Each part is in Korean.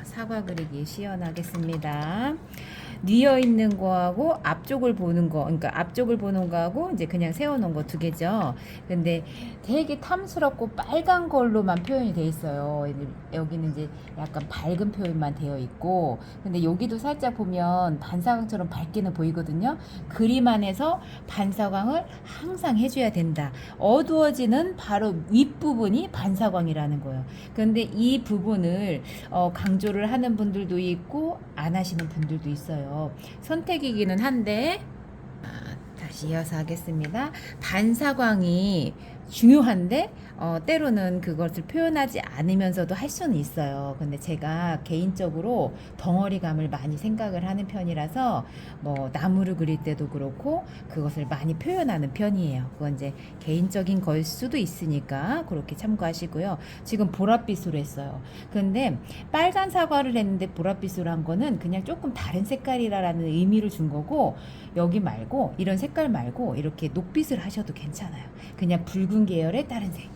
사과 그리기 시연하겠습니다. 뉘어 있는 거하고 앞쪽을 보는 거, 그러니까 앞쪽을 보는 거하고 이제 그냥 세워놓은 거 두 개죠. 근데 되게 탐스럽고 빨간 걸로만 표현이 돼 있어요. 여기는 이제 약간 밝은 표현만 되어 있고, 근데 여기도 살짝 보면 반사광처럼 밝게는 보이거든요. 그림 안에서 반사광을 항상 해줘야 된다. 어두워지는 바로 윗부분이 반사광이라는 거예요. 근데 이 부분을 강조를 하는 분들도 있고 안 하시는 분들도 있어요. 선택이기는 한데 다시 이어서 하겠습니다. 반사광이 중요한데 때로는 그것을 표현하지 않으면서도 할 수는 있어요. 근데 제가 개인적으로 덩어리감을 많이 생각을 하는 편이라서 뭐 나무를 그릴 때도 그렇고 그것을 많이 표현하는 편이에요. 그건 이제 개인적인 걸 수도 있으니까 그렇게 참고하시고요. 지금 보랏빛으로 했어요. 근데 빨간 사과를 했는데 보랏빛으로 한 거는 그냥 조금 다른 색깔이라는 의미를 준 거고, 여기 말고 이런 색깔 말고 이렇게 녹빛을 하셔도 괜찮아요. 그냥 붉은 계열의 다른 색.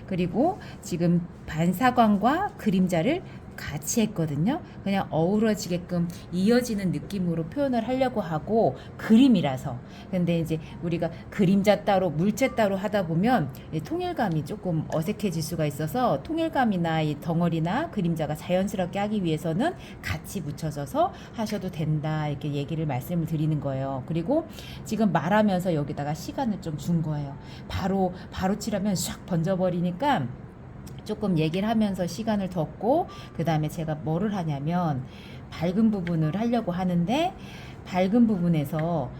그리고 지금 반사광과 그림자를 같이 했거든요. 그냥 어우러지게끔 이어지는 느낌으로 표현을 하려고 하고, 그림이라서. 근데 이제 우리가 그림자 따로 물체 따로 하다 보면 통일감이 조금 어색해질 수가 있어서 통일감이나 이 덩어리나 그림자가 자연스럽게 하기 위해서는 같이 묻혀져서 하셔도 된다, 이렇게 얘기를 말씀을 드리는 거예요. 그리고 지금 말하면서 여기다가 시간을 좀 준 거예요. 바로 칠하면 샥 번져버리니까 조금 얘기를 하면서 시간을 뒀고, 그 다음에 제가 뭐를 하냐면 밝은 부분을 하려고 하는데, 밝은 부분에서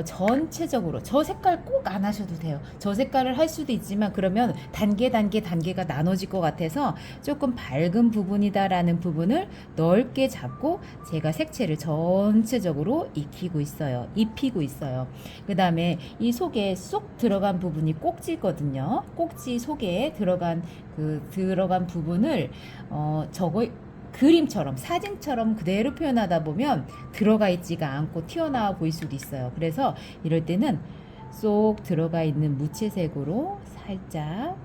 전체적으로 저 색깔 꼭 안 하셔도 돼요. 저 색깔을 할 수도 있지만 그러면 단계가 나눠질 것 같아서 조금 밝은 부분이다라는 부분을 넓게 잡고 제가 색채를 전체적으로 입히고 있어요. 그 다음에 이 속에 쏙 들어간 부분이 꼭지거든요. 꼭지 속에 들어간 부분을 저거 그림처럼 사진처럼 그대로 표현하다 보면 들어가 있지가 않고 튀어나와 보일 수도 있어요. 그래서 이럴 때는 쏙 들어가 있는 무채색으로 살짝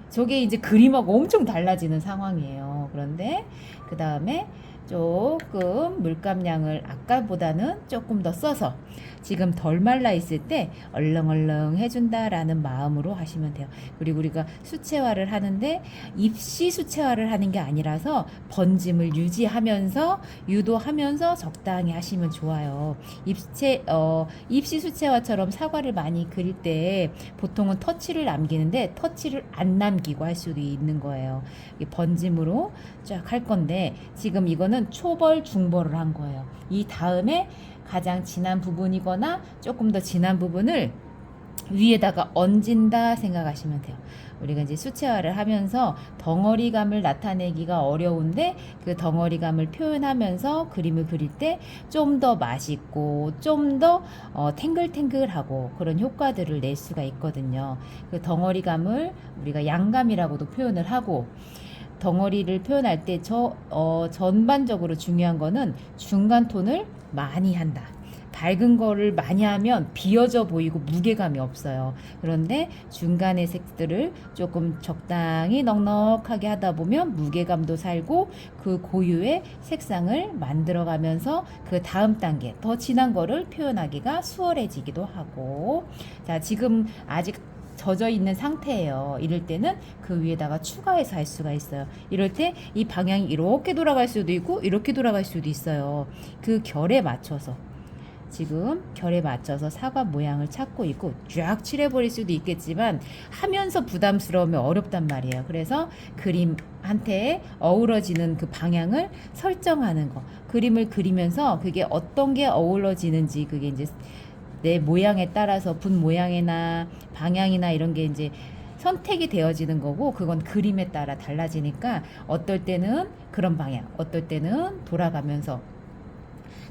저게 이제 그림하고 엄청 달라지는 상황이에요. 그런데 그 다음에 조금 물감량을 아까보다는 조금 더 써서 지금 덜 말라 있을 때 얼렁얼렁 해준다라는 마음으로 하시면 돼요. 그리고 우리가 수채화를 하는데 입시 수채화를 하는 게 아니라서 번짐을 유도하면서 적당히 하시면 좋아요. 입시 수채화처럼 사과를 많이 그릴 때 보통은 터치를 남기는데 터치를 안 남기고 할 수도 있는 거예요. 번짐으로 쫙 할 건데 지금 이거는 초벌 중벌을 한 거예요. 이 다음에 가장 진한 부분이거나 조금 더 진한 부분을 위에다가 얹은다 생각하시면 돼요. 우리가 이제 수채화를 하면서 덩어리감을 나타내기가 어려운데 그 덩어리감을 표현하면서 그림을 그릴 때 좀 더 맛있고 좀 더 탱글탱글하고 그런 효과들을 낼 수가 있거든요. 그 덩어리감을 우리가 양감이라고도 표현을 하고, 덩어리를 표현할 때 전반적으로 중요한 거는 중간 톤을 많이 한다. 밝은 거를 많이 하면 비어져 보이고 무게감이 없어요. 그런데 중간의 색들을 조금 적당히 넉넉하게 하다 보면 무게감도 살고 그 고유의 색상을 만들어가면서 그 다음 단계 더 진한 거를 표현하기가 수월해지기도 하고. 자, 지금 아직 젖어 있는 상태예요. 이럴 때는 그 위에다가 추가해서 할 수가 있어요. 이럴 때 이 방향이 이렇게 돌아갈 수도 있고 이렇게 돌아갈 수도 있어요. 그 결에 맞춰서 지금 결에 맞춰서 사과 모양을 찾고 있고, 쫙 칠해버릴 수도 있겠지만 하면서 부담스러우면 어렵단 말이에요. 그래서 그림한테 어우러지는 그 방향을 설정하는 거, 그림을 그리면서 그게 어떤 게 어우러지는지, 그게 이제 내 모양에 따라서 붓 모양이나 방향이나 이런 게 이제 선택이 되어지는 거고, 그건 그림에 따라 달라지니까 어떨 때는 그런 방향, 어떨 때는 돌아가면서.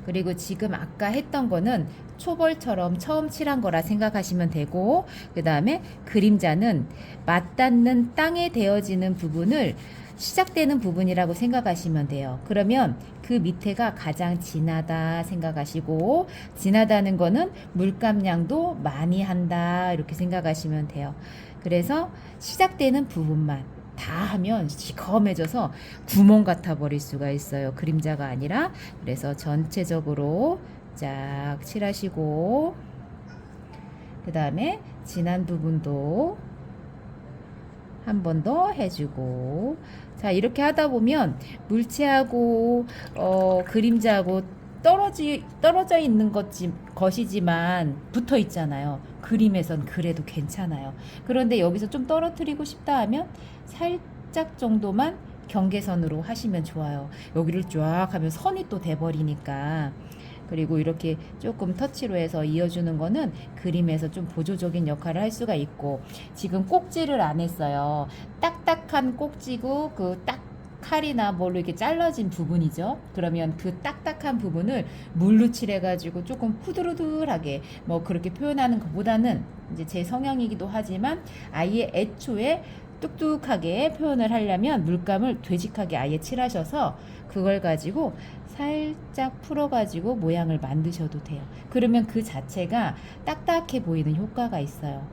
그리고 지금 아까 했던 거는 초벌처럼 처음 칠한 거라 생각하시면 되고, 그 다음에 그림자는 맞닿는 땅에 되어지는 부분을 시작되는 부분이라고 생각하시면 돼요. 그러면 그 밑에가 가장 진하다 생각하시고, 진하다는 거는 물감량도 많이 한다 이렇게 생각하시면 돼요. 그래서 시작되는 부분만 다 하면 시커매져서 구멍 같아 버릴 수가 있어요. 그림자가 아니라. 그래서 전체적으로 쫙 칠하시고, 그 다음에 진한 부분도 한 번 더 해주고. 자, 이렇게 하다 보면 물체하고 그림자하고 떨어져 있는 것이지만 붙어 있잖아요. 그림에선 그래도 괜찮아요. 그런데 여기서 좀 떨어뜨리고 싶다 하면 살짝 정도만 경계선으로 하시면 좋아요. 여기를 쫙 하면 선이 또 돼버리니까. 그리고 이렇게 조금 터치로 해서 이어주는 거는 그림에서 좀 보조적인 역할을 할 수가 있고, 지금 꼭지를 안 했어요. 딱딱한 꼭지고 그 칼이나 뭘로 이렇게 잘라진 부분이죠. 그러면 그 딱딱한 부분을 물로 칠해가지고 조금 후들후들하게 뭐 그렇게 표현하는 것보다는, 이제 제 성향이기도 하지만 아예 애초에 뚝뚝하게 표현을 하려면 물감을 되직하게 아예 칠하셔서 그걸 가지고 살짝 풀어가지고 모양을 만드셔도 돼요. 그러면 그 자체가 딱딱해 보이는 효과가 있어요.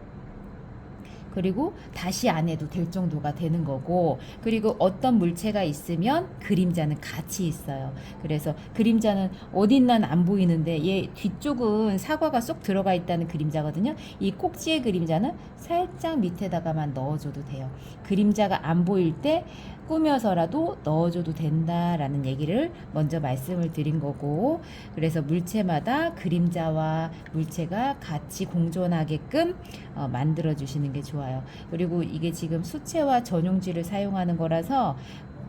그리고 다시 안 해도 될 정도가 되는 거고, 그리고 어떤 물체가 있으면 그림자는 같이 있어요. 그래서 그림자는 어딘난 안 보이는데 얘 뒤쪽은 사과가 쏙 들어가 있다는 그림자거든요. 이 꼭지의 그림자는 살짝 밑에다가만 넣어줘도 돼요. 그림자가 안 보일 때 꾸며서라도 넣어줘도 된다라는 얘기를 먼저 말씀을 드린 거고, 그래서 물체마다 그림자와 물체가 같이 공존하게끔 만들어 주시는 게 좋아요. 그리고 이게 지금 수채화 전용지를 사용하는 거라서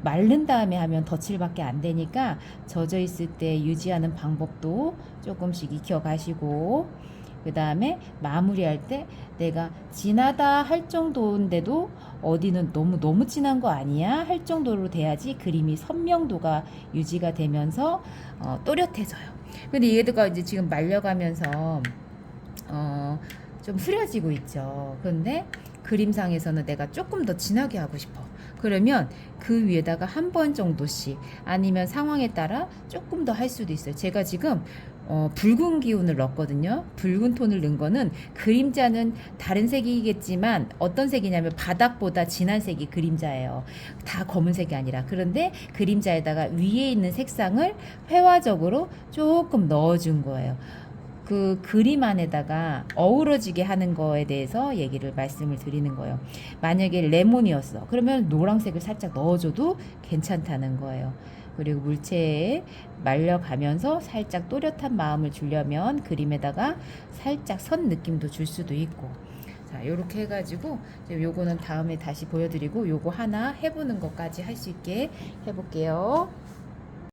마른 다음에 하면 덧칠밖에 안 되니까 젖어 있을 때 유지하는 방법도 조금씩 익혀 가시고, 그 다음에 마무리할 때 내가 진하다 할 정도인데도 어디는 너무 진한 거 아니야 할 정도로 돼야지 그림이 선명도가 유지가 되면서 또렷해져요. 근데 얘가 이제 지금 말려가면서 좀 흐려지고 있죠. 그런데 그림상에서는 내가 조금 더 진하게 하고 싶어. 그러면 그 위에다가 한 번 정도씩, 아니면 상황에 따라 조금 더 할 수도 있어요. 제가 지금 붉은 기운을 넣었거든요. 붉은 톤을 넣은 거는 그림자는 다른 색이겠지만 어떤 색이냐면 바닥보다 진한 색이 그림자예요. 다 검은색이 아니라. 그런데 그림자에다가 위에 있는 색상을 회화적으로 조금 넣어준 거예요. 그 그림 안에다가 어우러지게 하는 거에 대해서 얘기를 말씀을 드리는 거예요. 만약에 레몬이었어. 그러면 노란색을 살짝 넣어줘도 괜찮다는 거예요. 그리고 물체에 말려가면서 살짝 또렷한 마음을 주려면 그림에다가 살짝 선 느낌도 줄 수도 있고. 자, 요렇게 해가지고 요거는 다음에 다시 보여드리고, 요거 하나 해보는 것까지 할 수 있게 해볼게요.